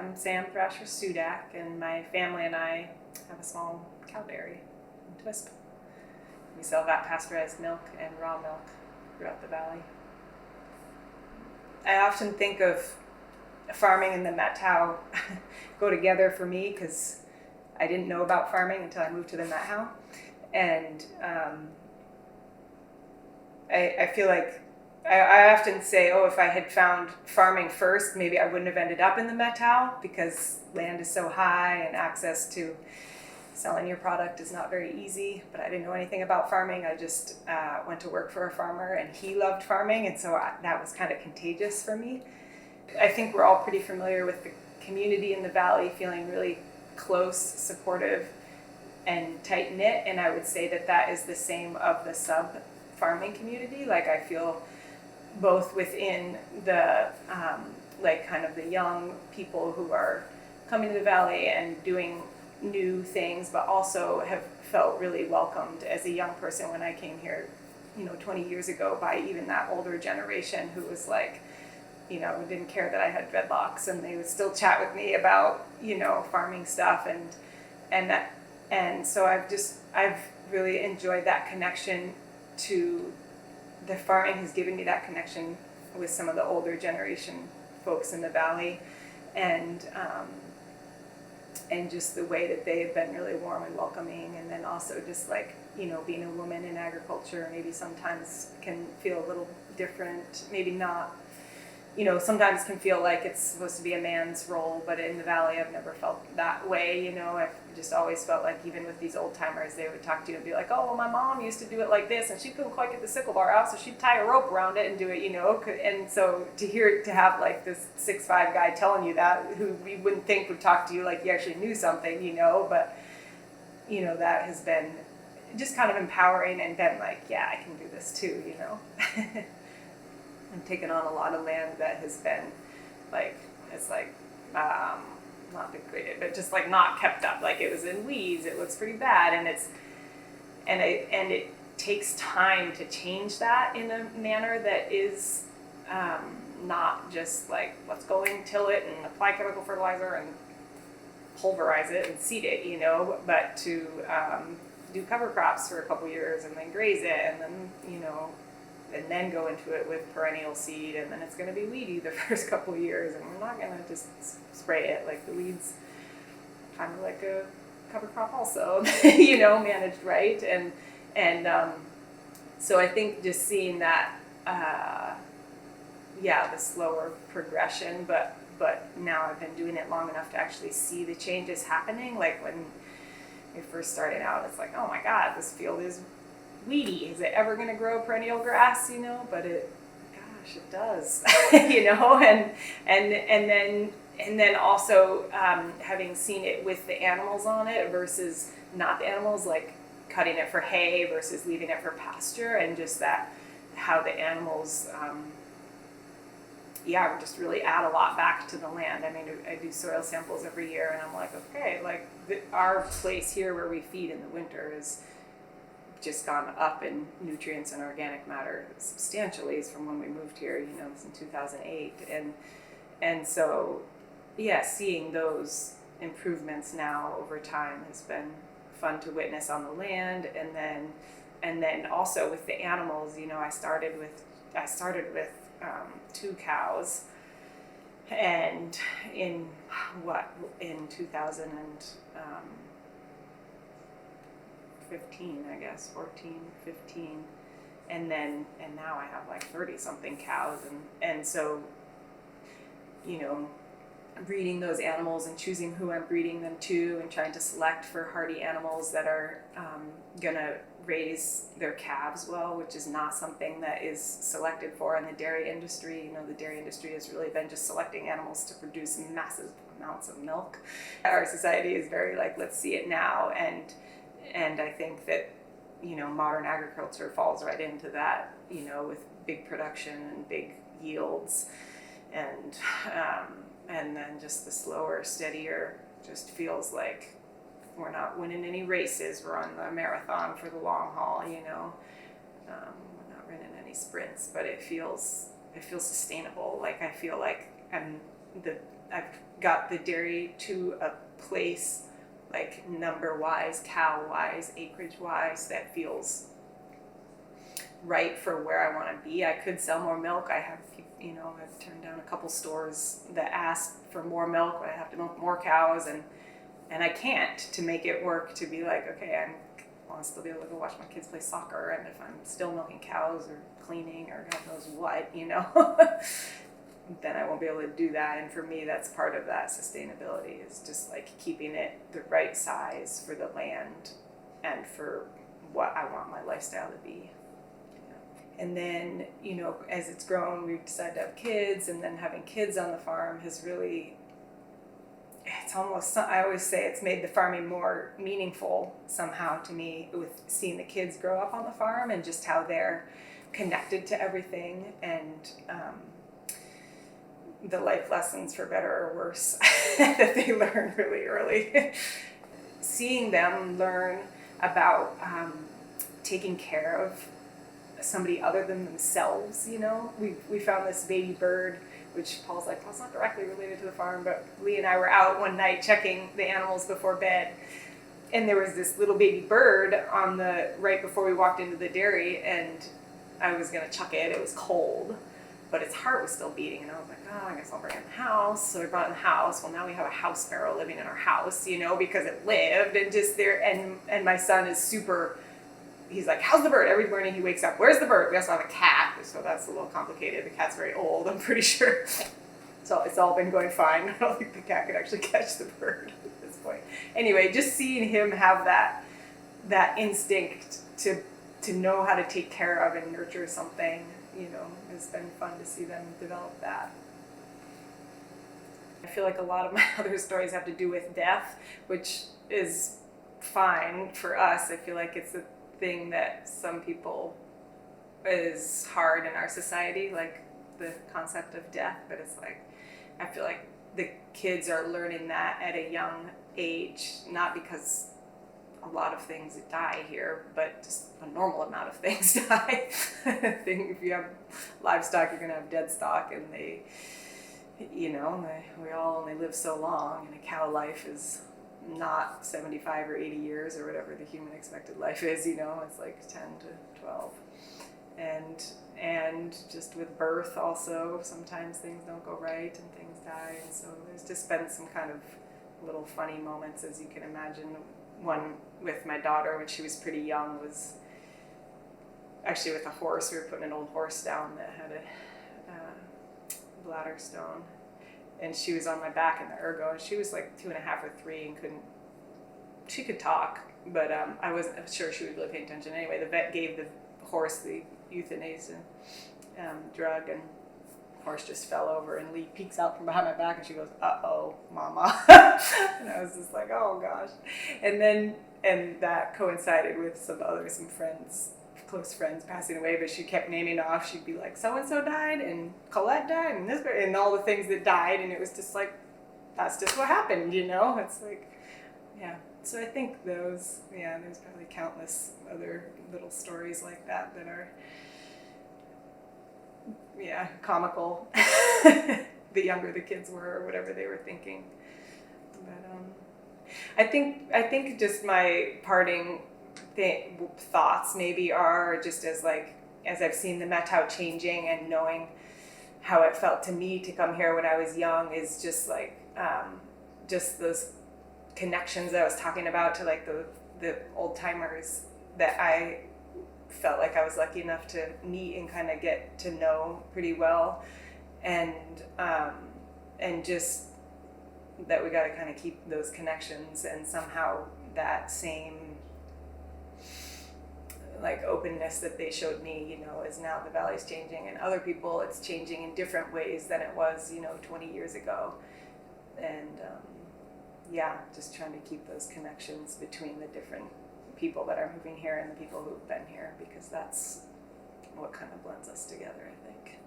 I'm Sam Thrasher Soodak, and my family and I have a small cow dairy in Twisp. We sell that pasteurized milk and raw milk throughout the valley. I often think of farming and the Matau go together for me because I didn't know about farming until I moved to the Matau. And I feel like I often say, if I had found farming first, maybe I wouldn't have ended up in the Matau because land is so high and access to selling your product is not very easy. But I didn't know anything about farming. I just went to work for a farmer and he loved farming, and so that was kind of contagious for me. I think we're all pretty familiar with the community in the valley feeling really close, supportive, and tight-knit, and I would say that is the same of the sub-farming community. Like, I feel both within the kind of the young people who are coming to the valley and doing new things, but also have felt really welcomed as a young person when I came here 20 years ago, by even that older generation who was like, didn't care that I had dreadlocks, and they would still chat with me about farming stuff, and so I've really enjoyed that connection to the farming. Has given me that connection with some of the older generation folks in the valley, and just the way that they've been really warm and welcoming. And then also just like, being a woman in agriculture maybe sometimes can feel a little different, maybe not, sometimes can feel like it's supposed to be a man's role, but in the valley I've never felt that way. I've just always felt like, even with these old timers, they would talk to you and be like, oh, well, my mom used to do it like this, and she couldn't quite get the sickle bar out, so she'd tie a rope around it and do it, and so to have like this 6'5" guy telling you that, who you wouldn't think would talk to you like you actually knew something, but that has been just kind of empowering, and been like, yeah, I can do this too. And taken on a lot of land that has been like, it's like not degraded, but just like not kept up. Like, it was in weeds, it looks pretty bad, and it takes time to change that in a manner that is not just like, let's go in, till it, and apply chemical fertilizer and pulverize it and seed it, but to do cover crops for a couple years and then graze it, and then and then go into it with perennial seed, and then it's going to be weedy the first couple of years, and we're not going to just spray it. Like, the weeds, kind of like a cover crop also, managed right. And so I think just seeing that, the slower progression, but now I've been doing it long enough to actually see the changes happening. Like, when we first started out, it's like, oh my God, this field is weedy. Is it ever going to grow perennial grass? But it does. And then also having seen it with the animals on it versus not the animals, like cutting it for hay versus leaving it for pasture, and just that how the animals just really add a lot back to the land. I mean, I do soil samples every year, and I'm like, okay, like our place here where we feed in the winter is just gone up in nutrients and organic matter substantially from when we moved here, it's in 2008. And so, seeing those improvements now over time has been fun to witness on the land. And then also with the animals, I started with 2 cows, and in 2015, I guess, 14, 15, and now I have like 30 something cows, and so, breeding those animals and choosing who I'm breeding them to, and trying to select for hardy animals that are gonna raise their calves well, which is not something that is selected for in the dairy industry. The dairy industry has really been just selecting animals to produce massive amounts of milk. Our society is very like, let's see it now, and I think that, modern agriculture falls right into that, with big production and big yields, and then just the slower, steadier, just feels like we're not winning any races. We're on the marathon for the long haul, we're not running any sprints, but it feels sustainable. Like, I feel like the I've got the dairy to a place, like number wise, cow wise, acreage wise, that feels right for where I want to be. I could sell more milk. I have, I've turned down a couple stores that ask for more milk, but I have to milk more cows, and I can't, to make it work, to be like, okay, I want to still be able to go watch my kids play soccer, and if I'm still milking cows or cleaning or God knows what, then I won't be able to do that. And for me, that's part of that sustainability, is just like keeping it the right size for the land and for what I want my lifestyle to be. And then, as it's grown, we've decided to have kids, and then having kids on the farm has really, it's almost, I always say it's made the farming more meaningful somehow to me, with seeing the kids grow up on the farm and just how they're connected to everything, and the life lessons, for better or worse, that they learn really early. Seeing them learn about taking care of somebody other than themselves, we found this baby bird, which Paul's like, well, it's not directly related to the farm, but Lee and I were out one night checking the animals before bed, and there was this little baby bird right before we walked into the dairy, and I was gonna chuck it. It was cold, but its heart was still beating, and I was like, oh, I guess I'll bring it in the house. So I brought it in the house. Well, now we have a house sparrow living in our house, because it lived, and just there, and my son is super, he's like, how's the bird? Every morning he wakes up, where's the bird? We also have a cat, so that's a little complicated. The cat's very old, I'm pretty sure. So it's all been going fine. I don't think the cat could actually catch the bird at this point. Anyway, just seeing him have that instinct to know how to take care of and nurture something, it's been fun to see them develop that. I feel like a lot of my other stories have to do with death, which is fine for us. I feel like it's a thing that some people is hard in our society, like the concept of death, but it's like, I feel like the kids are learning that at a young age, not because a lot of things die here, but just a normal amount of things die. If you have livestock, you're going to have dead stock, and we all only live so long, and a cow life is not 75 or 80 years or whatever the human expected life is, it's like 10 to 12. And just with birth also, sometimes things don't go right and things die, and so there's just been some kind of little funny moments, as you can imagine. One with my daughter when she was pretty young was actually with a horse. We were putting an old horse down that had a bladder stone, and she was on my back in the ergo, and she was like 2.5 or 3 and she could talk, but I wasn't sure she was really paying attention. Anyway, the vet gave the horse the euthanasia drug, and the horse just fell over, and Lee peeks out from behind my back, and she goes, uh-oh, mama. And I was just like, oh gosh. And that coincided with some friends, close friends passing away, but she kept naming off. She'd be like, so-and-so died, and Colette died, and this, and all the things that died, and it was just like, that's just what happened, It's like, yeah. So I think there's probably countless other little stories like that are, comical. The younger the kids were, or whatever they were thinking. But I think just my parting thoughts maybe are just as I've seen the Methow changing and knowing how it felt to me to come here when I was young, is just like just those connections that I was talking about to like the old timers that I felt like I was lucky enough to meet and kind of get to know pretty well, and just that we got to kind of keep those connections, and somehow that same like openness that they showed me, is now the valley's changing, and other people it's changing in different ways than it was, 20 years ago, and just trying to keep those connections between the different people that are moving here and the people who've been here, because that's what kind of blends us together, I think.